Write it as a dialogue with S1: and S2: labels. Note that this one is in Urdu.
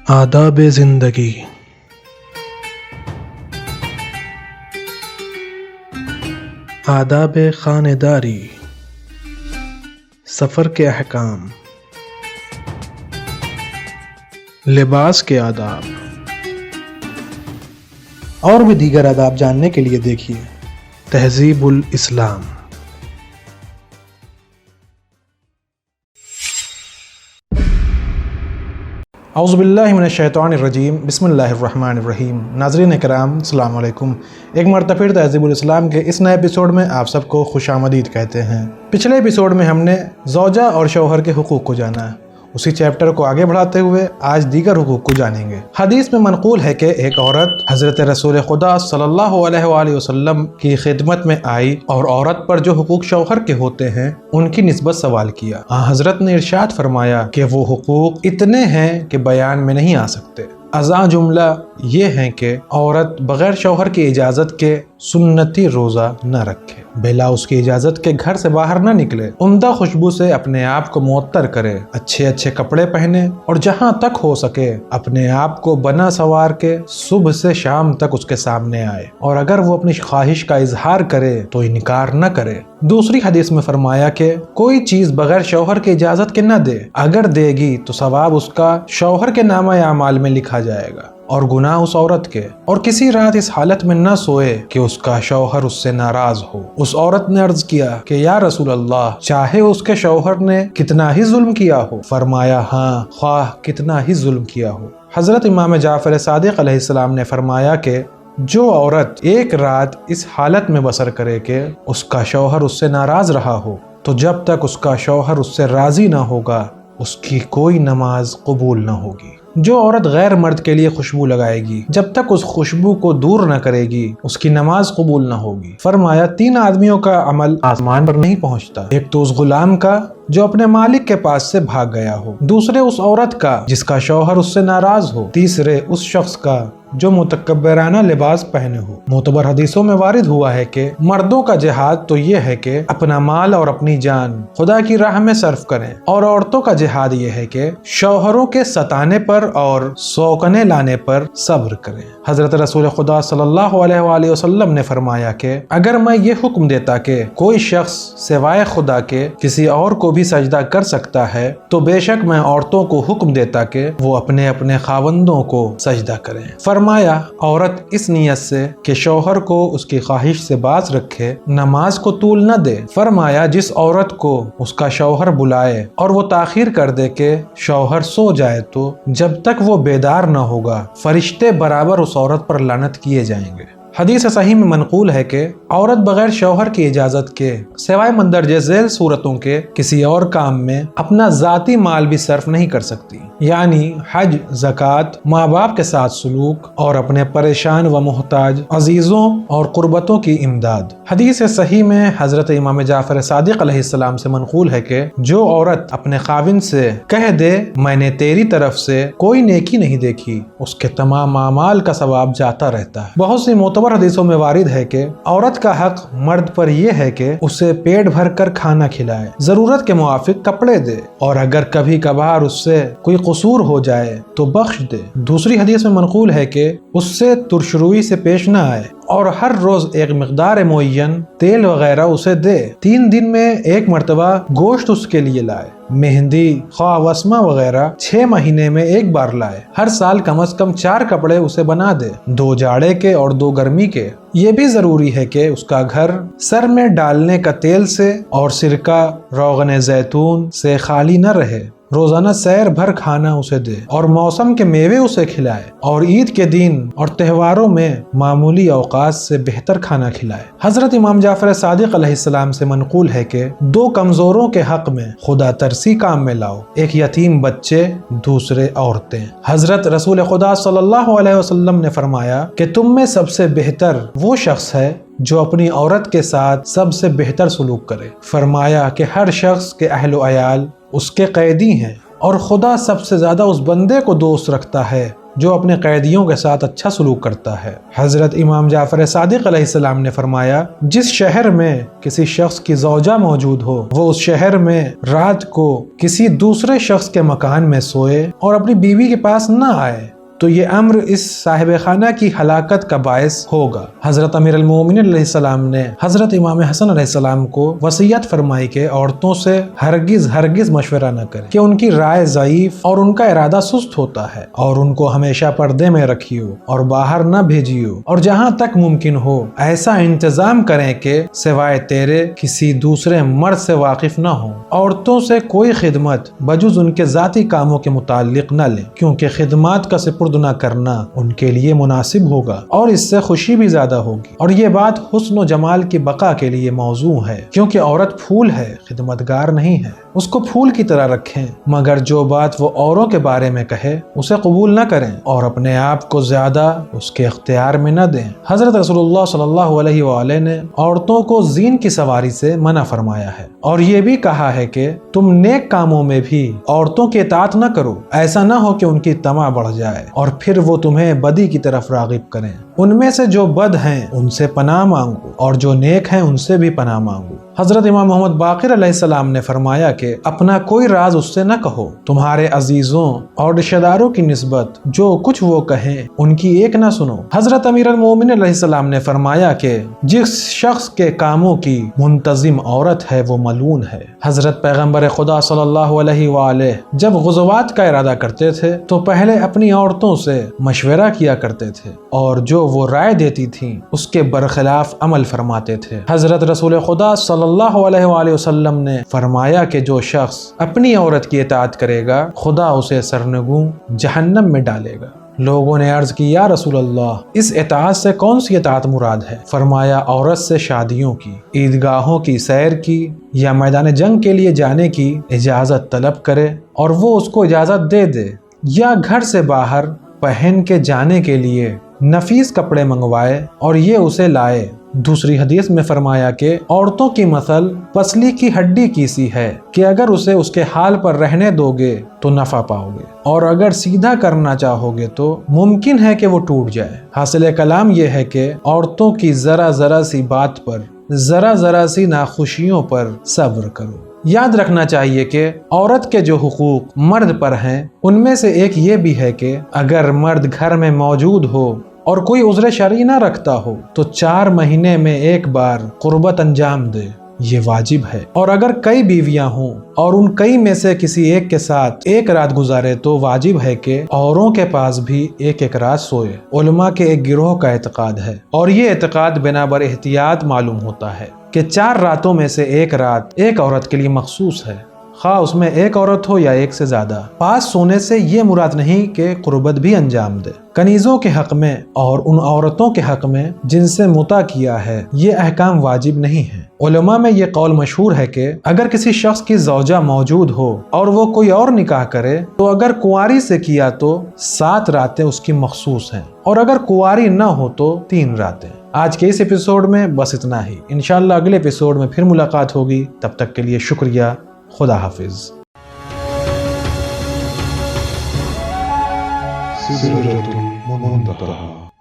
S1: آداب زندگی۔ آداب خانیداری، سفر کے احکام، لباس کے آداب اور بھی دیگر آداب جاننے کے لیے دیکھیے تہذیب الاسلام۔ اعوذ باللہ من الشیطان الرجیم، بسم اللہ الرحمن الرحیم۔ ناظرین کرام، السلام علیکم۔ ایک مرتبہ پھر تہذیب الاسلام کے اس نئے ایپیسوڈ میں آپ سب کو خوش آمدید کہتے ہیں۔ پچھلے ایپیسوڈ میں ہم نے زوجہ اور شوہر کے حقوق کو جانا، اسی چیپٹر کو آگے بڑھاتے ہوئے آج دیگر حقوق کو جانیں گے۔ حدیث میں منقول ہے کہ ایک عورت حضرت رسول خدا صلی اللہ علیہ وآلہ وسلم کی خدمت میں آئی اور عورت پر جو حقوق شوہر کے ہوتے ہیں ان کی نسبت سوال کیا۔ حضرت نے ارشاد فرمایا کہ وہ حقوق اتنے ہیں کہ بیان میں نہیں آ سکتے۔ ازاں جملہ یہ ہے کہ عورت بغیر شوہر کی اجازت کے سنتی روزہ نہ رکھے، بلا اس کی اجازت کے گھر سے باہر نہ نکلے، عمدہ خوشبو سے اپنے آپ کو معطر کرے، اچھے اچھے کپڑے پہنے اور جہاں تک ہو سکے اپنے آپ کو بنا سوار کے صبح سے شام تک اس کے سامنے آئے، اور اگر وہ اپنی خواہش کا اظہار کرے تو انکار نہ کرے۔ دوسری حدیث میں فرمایا کہ کوئی چیز بغیر شوہر کی اجازت کے نہ دے، اگر دے گی تو ثواب اس کا شوہر کے نامہ اعمال میں لکھا جائے گا اور گناہ اس عورت کے، اور کسی رات اس حالت میں نہ سوئے کہ اس کا شوہر اس سے ناراض ہو۔ اس عورت نے عرض کیا کہ یا رسول اللہ، چاہے اس کے شوہر نے کتنا ہی ظلم کیا ہو؟ فرمایا ہاں، خواہ کتنا ہی ظلم کیا ہو۔ حضرت امام جعفر صادق علیہ السلام نے فرمایا کہ جو عورت ایک رات اس حالت میں بسر کرے کہ اس کا شوہر اس سے ناراض رہا ہو، تو جب تک اس کا شوہر اس سے راضی نہ ہوگا اس کی کوئی نماز قبول نہ ہوگی۔ جو عورت غیر مرد کے لیے خوشبو لگائے گی، جب تک اس خوشبو کو دور نہ کرے گی اس کی نماز قبول نہ ہوگی۔ فرمایا تین آدمیوں کا عمل آسمان پر نہیں پہنچتا، ایک تو اس غلام کا جو اپنے مالک کے پاس سے بھاگ گیا ہو، دوسرے اس عورت کا جس کا شوہر اس سے ناراض ہو، تیسرے اس شخص کا جو متکبرانہ لباس پہنے ہو۔ معتبر حدیثوں میں وارد ہوا ہے کہ مردوں کا جہاد تو یہ ہے کہ اپنا مال اور اپنی جان خدا کی راہ میں صرف کریں، اور عورتوں کا جہاد یہ ہے کہ شوہروں کے ستانے پر اور سوکنے لانے پر صبر کریں۔ حضرت رسول خدا صلی اللہ علیہ وآلہ وسلم نے فرمایا کہ اگر میں یہ حکم دیتا کہ کوئی شخص سوائے خدا کے کسی اور کو بھی سجدہ کر سکتا ہے تو بے شک میں عورتوں کو حکم دیتا کہ وہ اپنے اپنے خاوندوں کو سجدہ کریں۔ فرمایا عورت اس نیت سے کہ شوہر کو اس کی خواہش سے باز رکھے نماز کو طول نہ دے۔ فرمایا جس عورت کو اس کا شوہر بلائے اور وہ تاخیر کر دے کہ شوہر سو جائے تو جب تک وہ بیدار نہ ہوگا فرشتے برابر اس عورت پر لعنت کیے جائیں گے۔ حدیث صحیح میں منقول ہے کہ عورت بغیر شوہر کی اجازت کے سوائے مندرجہ ذیل صورتوں کے کسی اور کام میں اپنا ذاتی مال بھی صرف نہیں کر سکتی، یعنی حج، زکوٰۃ، ماں باپ کے ساتھ سلوک اور اپنے پریشان و محتاج عزیزوں اور قربتوں کی امداد۔ حدیث صحیح میں حضرت امام جعفر صادق علیہ السلام سے منقول ہے کہ جو عورت اپنے خاوند سے کہہ دے میں نے تیری طرف سے کوئی نیکی نہیں دیکھی، اس کے تمام اعمال کا ثواب جاتا رہتا ہے۔ بہت سی معتبر حدیثوں میں وارد ہے کہ عورت کا حق مرد پر یہ ہے کہ اسے پیٹ بھر کر کھانا کھلائے، ضرورت کے موافق کپڑے دے، اور اگر کبھی کبھار اس سے کوئی قصور ہو جائے تو بخش دے۔ دوسری حدیث میں منقول ہے کہ اس سے ترشروئی سے پیش نہ آئے اور ہر روز ایک مقدار معین تیل وغیرہ اسے دے، 3 دن میں ایک مرتبہ گوشت اس کے لیے لائے، مہندی، خواہ وسمہ وغیرہ 6 مہینے میں ایک بار لائے، ہر سال کم از کم 4 کپڑے اسے بنا دے، 2 جاڑے کے اور 2 گرمی کے۔ یہ بھی ضروری ہے کہ اس کا گھر سر میں ڈالنے کا تیل سے اور سرکہ، روغن زیتون سے خالی نہ رہے، روزانہ سیر بھر کھانا اسے دے اور موسم کے میوے اسے کھلائے، اور عید کے دن اور تہواروں میں معمولی اوقات سے بہتر کھانا کھلائے۔ حضرت امام جعفر صادق علیہ السلام سے منقول ہے کہ 2 کمزوروں کے حق میں خدا ترسی کام میں لاؤ، ایک یتیم بچے، دوسرے عورتیں۔ حضرت رسول خدا صلی اللہ علیہ وسلم نے فرمایا کہ تم میں سب سے بہتر وہ شخص ہے جو اپنی عورت کے ساتھ سب سے بہتر سلوک کرے۔ فرمایا کہ ہر شخص کے اہل و عیال اس کے قیدی ہیں، اور خدا سب سے زیادہ اس بندے کو دوست رکھتا ہے جو اپنے قیدیوں کے ساتھ اچھا سلوک کرتا ہے۔ حضرت امام جعفر صادق علیہ السلام نے فرمایا، جس شہر میں کسی شخص کی زوجہ موجود ہو وہ اس شہر میں رات کو کسی دوسرے شخص کے مکان میں سوئے اور اپنی بیوی کے پاس نہ آئے تو یہ امر اس صاحب خانہ کی ہلاکت کا باعث ہوگا۔ حضرت امیر المومنین علیہ السلام نے حضرت امام حسن علیہ السلام کو وصیت فرمائی کہ عورتوں سے ہرگز مشورہ نہ کریں کہ ان کی رائے ضعیف اور ان کا ارادہ سست ہوتا ہے، اور ان کو ہمیشہ پردے میں رکھیو اور باہر نہ بھیجیو، اور جہاں تک ممکن ہو ایسا انتظام کریں کہ سوائے تیرے کسی دوسرے مرد سے واقف نہ ہوں۔ عورتوں سے کوئی خدمت بجز ان کے ذاتی کاموں کے متعلق نہ لیں، کیونکہ خدمات کا سپرد نہ کرنا ان کے لیے مناسب ہوگا اور اس سے خوشی بھی زیادہ ہوگی، اور یہ بات حسن و جمال کی بقا کے لیے موضوع ہے، کیونکہ عورت پھول ہے، خدمتگار نہیں ہے، اس کو پھول کی طرح رکھیں، مگر جو بات وہ اوروں کے بارے میں کہے اسے قبول نہ کریں اور اپنے آپ کو زیادہ اس کے اختیار میں نہ دیں۔ حضرت رسول اللہ صلی اللہ علیہ وآلہ نے عورتوں کو زین کی سواری سے منع فرمایا ہے، اور یہ بھی کہا ہے کہ تم نیک کاموں میں بھی عورتوں کی اطاعت نہ کرو، ایسا نہ ہو کہ ان کی طمع بڑھ جائے اور پھر وہ تمہیں بدی کی طرف راغب کریں۔ ان میں سے جو بد ہیں ان سے پناہ مانگو، اور جو نیک ہیں ان سے بھی پناہ مانگو۔ حضرت امام محمد باقر علیہ السلام نے فرمایا کہ اپنا کوئی راز اس سے نہ کہو، تمہارے عزیزوں اور رشتہ داروں کی نسبت جو کچھ وہ کہیں ان کی ایک نہ سنو۔ حضرت امیر المومنین علیہ السلام نے فرمایا کہ جس شخص کے کاموں کی منتظم عورت ہے وہ ملعون ہے۔ حضرت پیغمبر خدا صلی اللہ علیہ وآلہ جب غزوات کا ارادہ کرتے تھے تو پہلے اپنی عورتوں سے مشورہ کیا کرتے تھے، اور جو وہ رائے دیتی تھیں اس کے برخلاف عمل فرماتے تھے۔ حضرت رسول خدا صلی اللہ علیہ وآلہ وسلم نے فرمایا کہ جو شخص اپنی عورت کی اطاعت کرے گا خدا اسے سرنگوں جہنم میں ڈالے گا۔ لوگوں نے عرض کی، یا رسول اللہ، اس اطاعت سے کون سی اطاعت مراد ہے؟ فرمایا، عورت سے شادیوں کی، عیدگاہوں کی سیر کی یا میدان جنگ کے لیے جانے کی اجازت طلب کرے اور وہ اس کو اجازت دے دے، یا گھر سے باہر پہن کے جانے کے لیے نفیس کپڑے منگوائے اور یہ اسے لائے۔ دوسری حدیث میں فرمایا کہ عورتوں کی مثل پسلی کی ہڈی کی سی ہے کہ اگر اسے اس کے حال پر رہنے دو گے تو نفع پاؤ گے، اور اگر سیدھا کرنا چاہو گے تو ممکن ہے کہ وہ ٹوٹ جائے۔ حاصل کلام یہ ہے کہ عورتوں کی ذرا سی بات پر، ذرا سی ناخوشیوں پر صبر کرو۔ یاد رکھنا چاہیے کہ عورت کے جو حقوق مرد پر ہیں ان میں سے ایک یہ بھی ہے کہ اگر مرد گھر میں موجود ہو اور کوئی عذر شرعی نہ رکھتا ہو تو 4 مہینے میں ایک بار قربت انجام دے، یہ واجب ہے، اور اگر کئی بیویاں ہوں اور ان کئی میں سے کسی ایک کے ساتھ ایک رات گزارے تو واجب ہے کہ اوروں کے پاس بھی ایک رات سوئے۔ علماء کے ایک گروہ کا اعتقاد ہے، اور یہ اعتقاد بنا بر احتیاط معلوم ہوتا ہے کہ 4 راتوں میں سے ایک رات ایک عورت کے لیے مخصوص ہے، خواہ اس میں ایک عورت ہو یا ایک سے زیادہ۔ پاس سونے سے یہ مراد نہیں کہ قربت بھی انجام دے۔ کنیزوں کے حق میں اور ان عورتوں کے حق میں جن سے مطع کیا ہے یہ احکام واجب نہیں ہے۔ علماء میں یہ قول مشہور ہے کہ اگر کسی شخص کی زوجہ موجود ہو اور وہ کوئی اور نکاح کرے تو اگر کنواری سے کیا تو 7 راتیں اس کی مخصوص ہیں، اور اگر کنواری نہ ہو تو 3 راتیں۔ آج کے اس ایپیسوڈ میں بس اتنا ہی، انشاءاللہ اگلے ایپیسوڈ میں پھر ملاقات ہوگی، تب تک کے لیے شکریہ، خدا حافظ۔
S2: سدرة منتهى